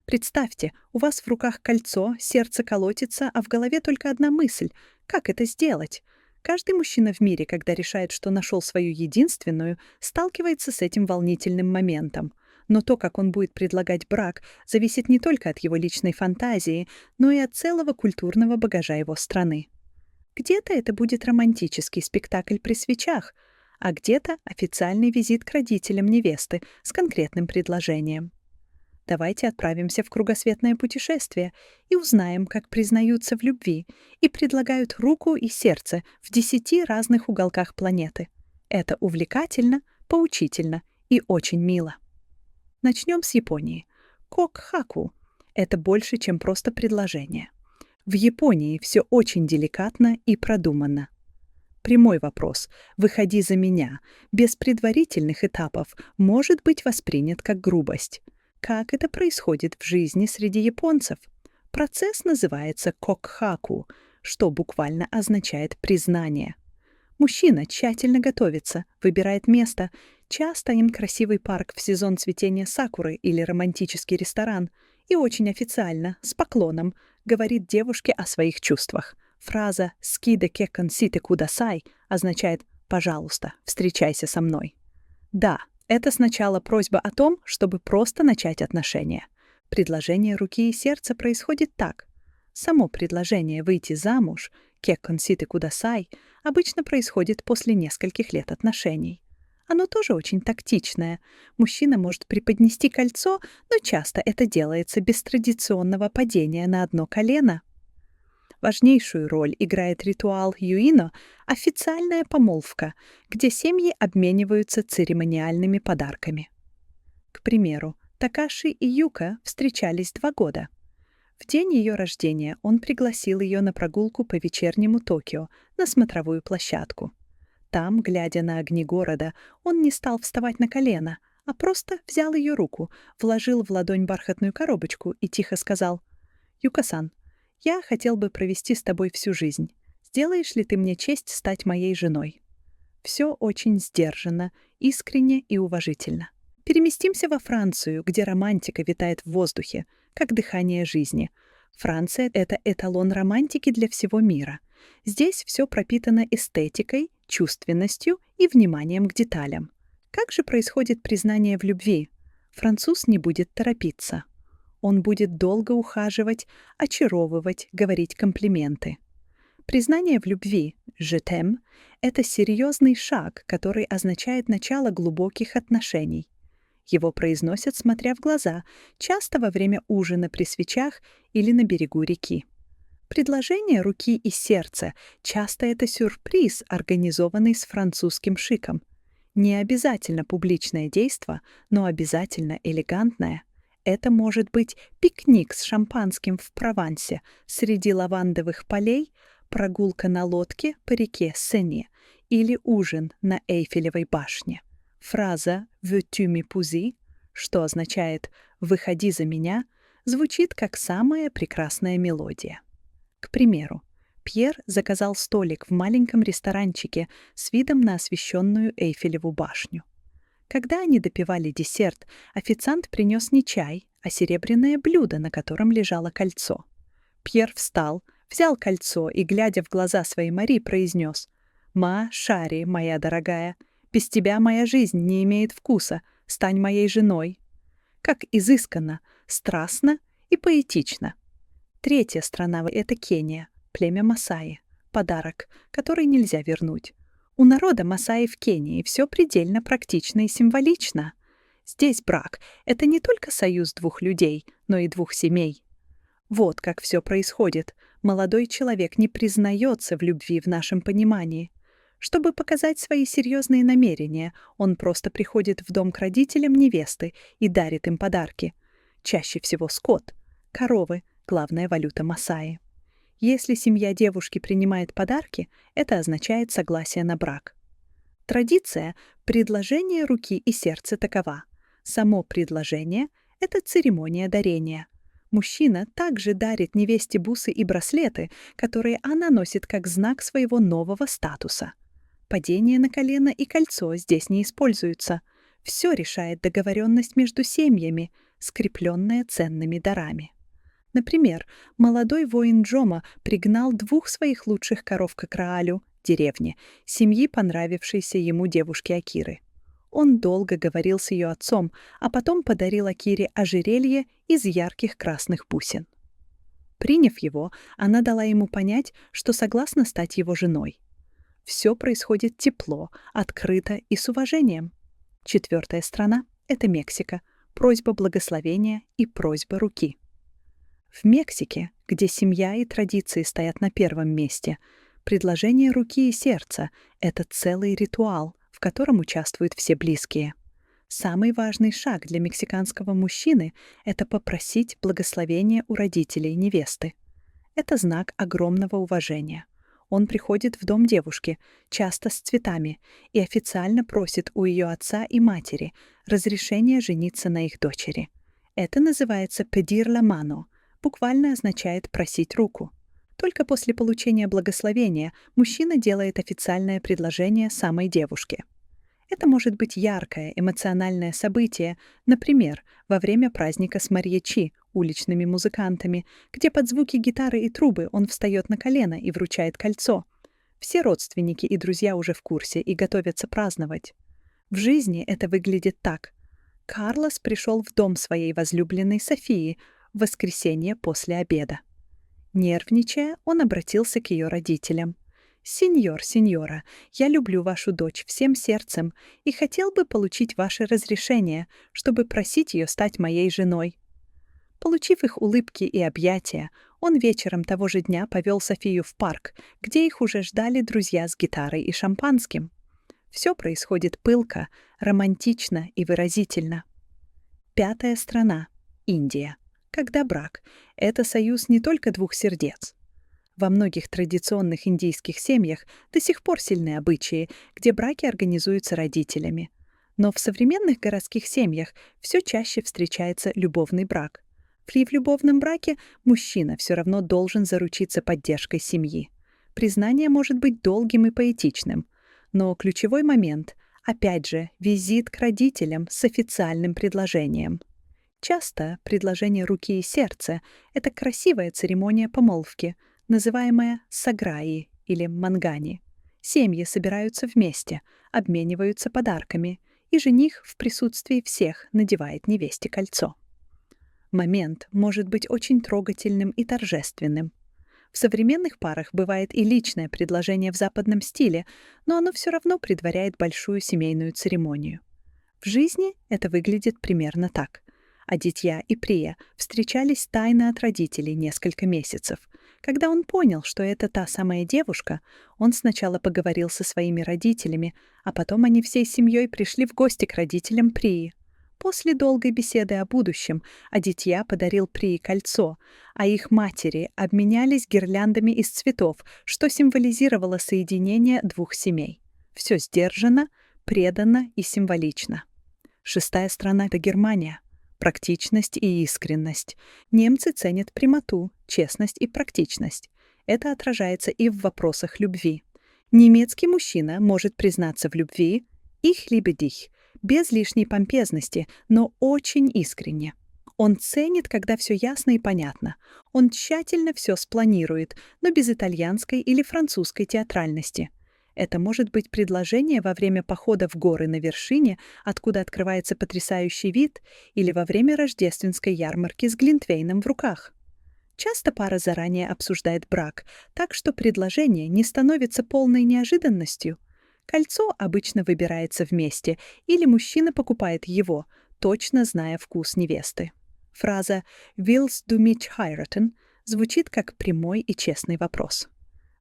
Представьте, у вас в руках кольцо, сердце колотится, а в голове только одна мысль — как это сделать? Каждый мужчина в мире, когда решает, что нашел свою единственную, сталкивается с этим волнительным моментом. Но то, как он будет предлагать брак, зависит не только от его личной фантазии, но и от целого культурного багажа его страны. Где-то это будет романтический спектакль при свечах, а где-то официальный визит к родителям невесты с конкретным предложением. Давайте отправимся в кругосветное путешествие и узнаем, как признаются в любви и предлагают руку и сердце в 10 разных уголках планеты. Это увлекательно, поучительно и очень мило. Начнем с Японии. Кокхаку — это больше, чем просто предложение. В Японии все очень деликатно и продуманно. Прямой вопрос «выходи за меня» без предварительных этапов может быть воспринят как грубость. Как это происходит в жизни среди японцев? Процесс называется кокхаку, что буквально означает «признание». Мужчина тщательно готовится, выбирает место, часто им красивый парк в сезон цветения сакуры или романтический ресторан, и очень официально, с поклоном, говорит девушке о своих чувствах. Фраза «скиде кеккон сите кудасай» означает «пожалуйста, встречайся со мной». Да, это сначала просьба о том, чтобы просто начать отношения. Предложение руки и сердца происходит так. Само предложение выйти замуж, кеккон сите кудасай, обычно происходит после нескольких лет отношений. Оно тоже очень тактичное. Мужчина может преподнести кольцо, но часто это делается без традиционного падения на одно колено. Важнейшую роль играет ритуал юино — официальная помолвка, где семьи обмениваются церемониальными подарками. К примеру, Такаши и Юка встречались 2 года. В день ее рождения он пригласил ее на прогулку по вечернему Токио, на смотровую площадку. Там, глядя на огни города, он не стал вставать на колено, а просто взял ее руку, вложил в ладонь бархатную коробочку и тихо сказал: «Юка-сан, я хотел бы провести с тобой всю жизнь. Сделаешь ли ты мне честь стать моей женой?» Все очень сдержанно, искренне и уважительно. Переместимся во Францию, где романтика витает в воздухе, как дыхание жизни. Франция — это эталон романтики для всего мира. Здесь все пропитано эстетикой, чувственностью и вниманием к деталям. Как же происходит признание в любви? Француз не будет торопиться. Он будет долго ухаживать, очаровывать, говорить комплименты. Признание в любви «je t'aime» — это серьезный шаг, который означает начало глубоких отношений. Его произносят, смотря в глаза, часто во время ужина при свечах или на берегу реки. Предложение руки и сердца — часто это сюрприз, организованный с французским шиком. Не обязательно публичное действо, но обязательно элегантное. Это может быть пикник с шампанским в Провансе среди лавандовых полей, прогулка на лодке по реке Сене или ужин на Эйфелевой башне. Фраза «veux-tu m'épouser», что означает «выходи за меня», звучит как самая прекрасная мелодия. К примеру, Пьер заказал столик в маленьком ресторанчике с видом на освещенную Эйфелеву башню. Когда они допивали десерт, официант принес не чай, а серебряное блюдо, на котором лежало кольцо. Пьер встал, взял кольцо и, глядя в глаза своей Мари, произнес: «Ма Шари, моя дорогая, без тебя моя жизнь не имеет вкуса, стань моей женой». Как изысканно, страстно и поэтично. Третья страна — это Кения, племя Масаи, подарок, который нельзя вернуть. У народа Масаи в Кении все предельно практично и символично. Здесь брак — это не только союз 2 людей, но и 2 семей. Вот как все происходит. Молодой человек не признается в любви в нашем понимании. Чтобы показать свои серьезные намерения, он просто приходит в дом к родителям невесты и дарит им подарки. Чаще всего скот, коровы — главная валюта Масаи. Если семья девушки принимает подарки, это означает согласие на брак. Традиция предложения руки и сердца такова. Само предложение — это церемония дарения. Мужчина также дарит невесте бусы и браслеты, которые она носит как знак своего нового статуса. Падение на колено и кольцо здесь не используются. Все решает договоренность между семьями, скрепленное ценными дарами. Например, молодой воин Джома пригнал 2 своих лучших коров к Краалю, деревне, семьи понравившейся ему девушки Акиры. Он долго говорил с ее отцом, а потом подарил Акире ожерелье из ярких красных бусин. Приняв его, она дала ему понять, что согласна стать его женой. Все происходит тепло, открыто и с уважением. 4-я страна — это Мексика, просьба благословения и просьба руки. В Мексике, где семья и традиции стоят на первом месте, предложение руки и сердца — это целый ритуал, в котором участвуют все близкие. Самый важный шаг для мексиканского мужчины — это попросить благословения у родителей невесты. Это знак огромного уважения. Он приходит в дом девушки, часто с цветами, и официально просит у ее отца и матери разрешения жениться на их дочери. Это называется «pedir la mano», буквально означает «просить руку». Только после получения благословения мужчина делает официальное предложение самой девушке. Это может быть яркое, эмоциональное событие, например, во время праздника с марьячи, уличными музыкантами, где под звуки гитары и трубы он встает на колено и вручает кольцо. Все родственники и друзья уже в курсе и готовятся праздновать. В жизни это выглядит так. Карлос пришел в дом своей возлюбленной Софии в воскресенье после обеда. Нервничая, он обратился к ее родителям. «Сеньор, сеньора, я люблю вашу дочь всем сердцем и хотел бы получить ваше разрешение, чтобы просить ее стать моей женой». Получив их улыбки и объятия, он вечером того же дня повел Софию в парк, где их уже ждали друзья с гитарой и шампанским. Все происходит пылко, романтично и выразительно. 5-я страна — Индия. Когда брак — это союз не только 2 сердец. Во многих традиционных индийских семьях до сих пор сильны обычаи, где браки организуются родителями. Но в современных городских семьях все чаще встречается любовный брак. При любовном браке мужчина все равно должен заручиться поддержкой семьи. Признание может быть долгим и поэтичным. Но ключевой момент — опять же, визит к родителям с официальным предложением. Часто предложение руки и сердца — это красивая церемония помолвки, называемая саграи или мангани. Семьи собираются вместе, обмениваются подарками, и жених в присутствии всех надевает невесте кольцо. Момент может быть очень трогательным и торжественным. В современных парах бывает и личное предложение в западном стиле, но оно все равно предваряет большую семейную церемонию. В жизни это выглядит примерно так. Адитья и Прия встречались тайно от родителей несколько месяцев. Когда он понял, что это та самая девушка, он сначала поговорил со своими родителями, а потом они всей семьей пришли в гости к родителям Прии. После долгой беседы о будущем Адитья подарил Прии кольцо, а их матери обменялись гирляндами из цветов, что символизировало соединение 2 семей. Все сдержанно, преданно и символично. 6-я страна — это Германия. Практичность и искренность. Немцы ценят прямоту, честность и практичность. Это отражается и в вопросах любви. Немецкий мужчина может признаться в любви «ich liebe dich», без лишней помпезности, но очень искренне. Он ценит, когда все ясно и понятно. Он тщательно все спланирует, но без итальянской или французской театральности. Это может быть предложение во время похода в горы на вершине, откуда открывается потрясающий вид, или во время рождественской ярмарки с глинтвейном в руках. Часто пара заранее обсуждает брак, так что предложение не становится полной неожиданностью. Кольцо обычно выбирается вместе, или мужчина покупает его, точно зная вкус невесты. Фраза «Willst du mich heiraten» звучит как прямой и честный вопрос.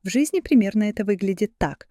В жизни примерно это выглядит так.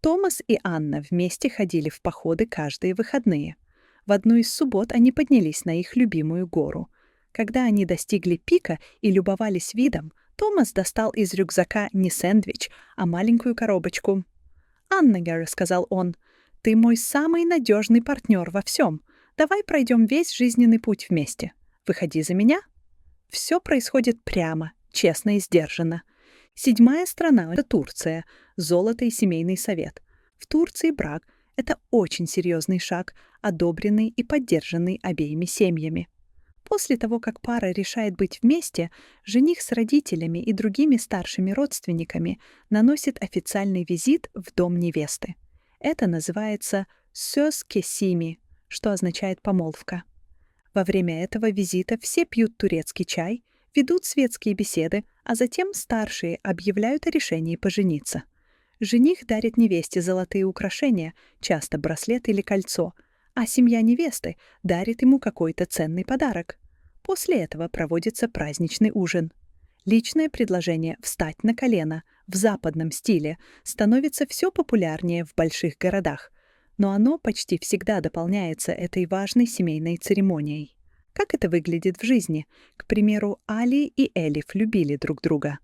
Томас и Анна вместе ходили в походы каждые выходные. В одну из суббот они поднялись на их любимую гору. Когда они достигли пика и любовались видом, Томас достал из рюкзака не сэндвич, а маленькую коробочку. «Аннегер», — сказал он, — «ты мой самый надежный партнер во всем. Давай пройдем весь жизненный путь вместе. Выходи за меня». Все происходит прямо, честно и сдержанно. 7-я страна — это Турция, золото и семейный совет. В Турции брак — это очень серьезный шаг, одобренный и поддержанный обеими семьями. После того, как пара решает быть вместе, жених с родителями и другими старшими родственниками наносит официальный визит в дом невесты. Это называется «сөз кесими», что означает «помолвка». Во время этого визита все пьют турецкий чай, ведут светские беседы, а затем старшие объявляют о решении пожениться. Жених дарит невесте золотые украшения, часто браслет или кольцо, а семья невесты дарит ему какой-то ценный подарок. После этого проводится праздничный ужин. Личное предложение «встать на колено» в западном стиле становится все популярнее в больших городах, но оно почти всегда дополняется этой важной семейной церемонией. Как это выглядит в жизни? К примеру, Али и Элиф любили друг друга.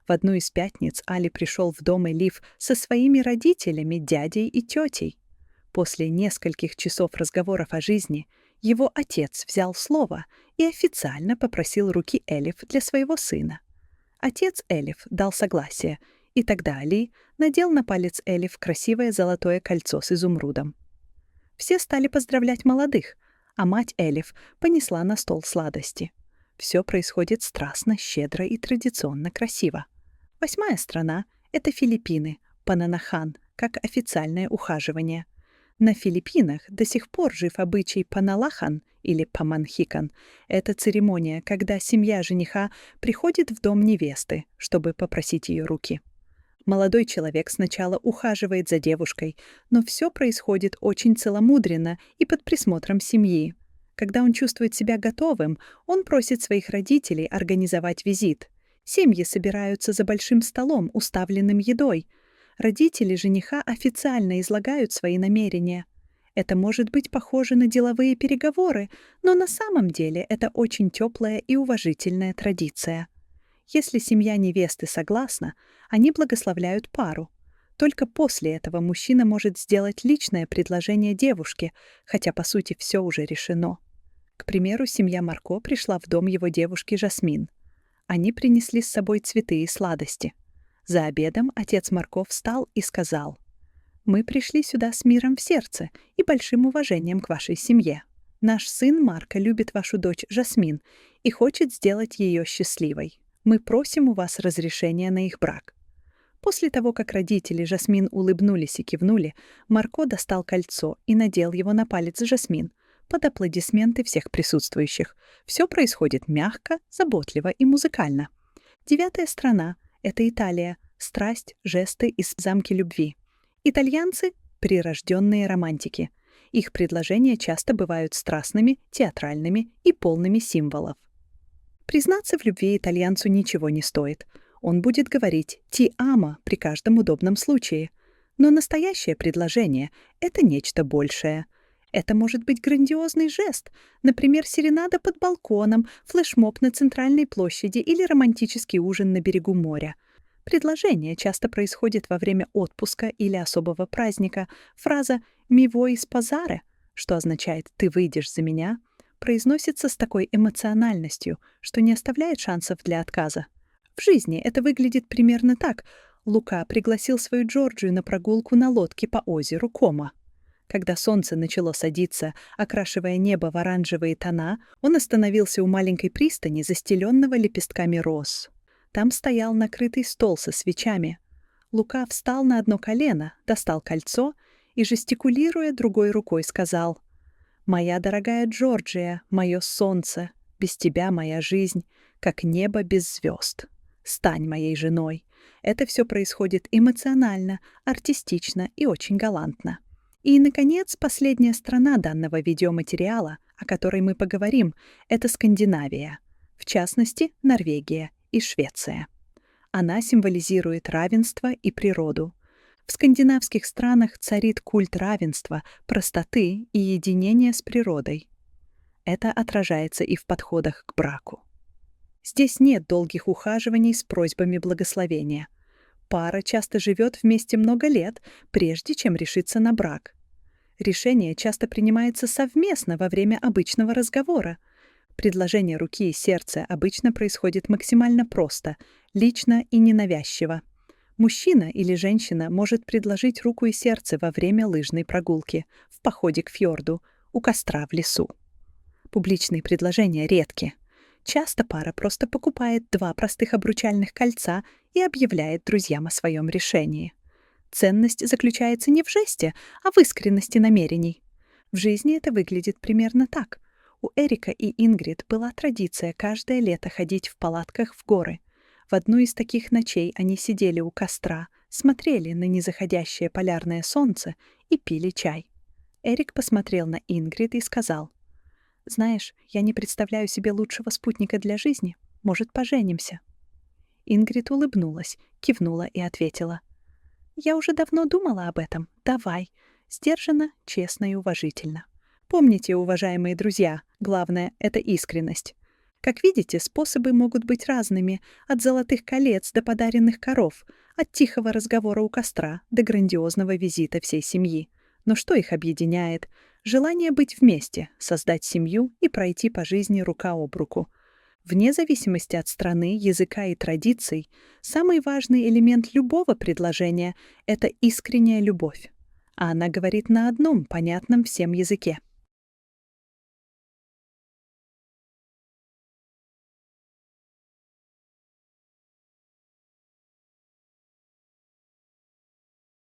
В одну из пятниц Али пришел в дом Элиф со своими родителями, дядей и тетей. После нескольких часов разговоров о жизни его отец взял слово и официально попросил руки Элиф для своего сына. Отец Элиф дал согласие, и тогда Али надел на палец Элиф красивое золотое кольцо с изумрудом. Все стали поздравлять молодых, а мать Элиф понесла на стол сладости. Все происходит страстно, щедро и традиционно красиво. 8-я страна — это Филиппины, пананахан, как официальное ухаживание. На Филиппинах до сих пор жив обычай паналахан или паманхикан. Это церемония, когда семья жениха приходит в дом невесты, чтобы попросить ее руки. Молодой человек сначала ухаживает за девушкой, но все происходит очень целомудренно и под присмотром семьи. Когда он чувствует себя готовым, он просит своих родителей организовать визит. Семьи собираются за большим столом, уставленным едой. Родители жениха официально излагают свои намерения. Это может быть похоже на деловые переговоры, но на самом деле это очень теплая и уважительная традиция. Если семья невесты согласна, они благословляют пару. Только после этого мужчина может сделать личное предложение девушке, хотя, по сути, все уже решено. К примеру, семья Марко пришла в дом его девушки Жасмин. Они принесли с собой цветы и сладости. За обедом отец Марко встал и сказал: «Мы пришли сюда с миром в сердце и большим уважением к вашей семье. Наш сын Марко любит вашу дочь Жасмин и хочет сделать ее счастливой. Мы просим у вас разрешения на их брак». После того, как родители Жасмин улыбнулись и кивнули, Марко достал кольцо и надел его на палец Жасмин под аплодисменты всех присутствующих. Все происходит мягко, заботливо и музыкально. 9-я страна — это Италия, страсть, жесты из «Замки любви». Итальянцы — прирожденные романтики. Их предложения часто бывают страстными, театральными и полными символов. Признаться в любви итальянцу ничего не стоит. Он будет говорить «ти амо» при каждом удобном случае. Но настоящее предложение — это нечто большее. Это может быть грандиозный жест, например, серенада под балконом, флешмоб на центральной площади или романтический ужин на берегу моря. Предложение часто происходит во время отпуска или особого праздника. Фраза «ми vuoi sposare», что означает «ты выйдешь за меня», произносится с такой эмоциональностью, что не оставляет шансов для отказа. В жизни это выглядит примерно так. Лука пригласил свою Джорджию на прогулку на лодке по озеру Кома. Когда солнце начало садиться, окрашивая небо в оранжевые тона, он остановился у маленькой пристани, застеленного лепестками роз. Там стоял накрытый стол со свечами. Лука встал на одно колено, достал кольцо и, жестикулируя другой рукой, сказал: «Моя дорогая Джорджия, мое солнце, без тебя моя жизнь, как небо без звезд. Стань моей женой». Это все происходит эмоционально, артистично и очень галантно. И, наконец, последняя страна данного видеоматериала, о которой мы поговорим, это Скандинавия. В частности, Норвегия и Швеция. Она символизирует равенство и природу. В скандинавских странах царит культ равенства, простоты и единения с природой. Это отражается и в подходах к браку. Здесь нет долгих ухаживаний с просьбами благословения. Пара часто живет вместе много лет, прежде чем решиться на брак. Решение часто принимается совместно во время обычного разговора. Предложение руки и сердца обычно происходит максимально просто, лично и ненавязчиво. Мужчина или женщина может предложить руку и сердце во время лыжной прогулки, в походе к фьорду, у костра в лесу. Публичные предложения редки. Часто пара просто покупает 2 простых обручальных кольца и объявляет друзьям о своем решении. Ценность заключается не в жесте, а в искренности намерений. В жизни это выглядит примерно так. У Эрика и Ингрид была традиция каждое лето ходить в палатках в горы. В одну из таких ночей они сидели у костра, смотрели на незаходящее полярное солнце и пили чай. Эрик посмотрел на Ингрид и сказал: «Знаешь, я не представляю себе лучшего спутника для жизни. Может, поженимся?» Ингрид улыбнулась, кивнула и ответила: «Я уже давно думала об этом. Давай». Сдержанно, честно и уважительно. Помните, уважаемые друзья, главное — это искренность. Как видите, способы могут быть разными, от золотых колец до подаренных коров, от тихого разговора у костра до грандиозного визита всей семьи. Но что их объединяет? Желание быть вместе, создать семью и пройти по жизни рука об руку. Вне зависимости от страны, языка и традиций, самый важный элемент любого предложения — это искренняя любовь. А она говорит на одном понятном всем языке.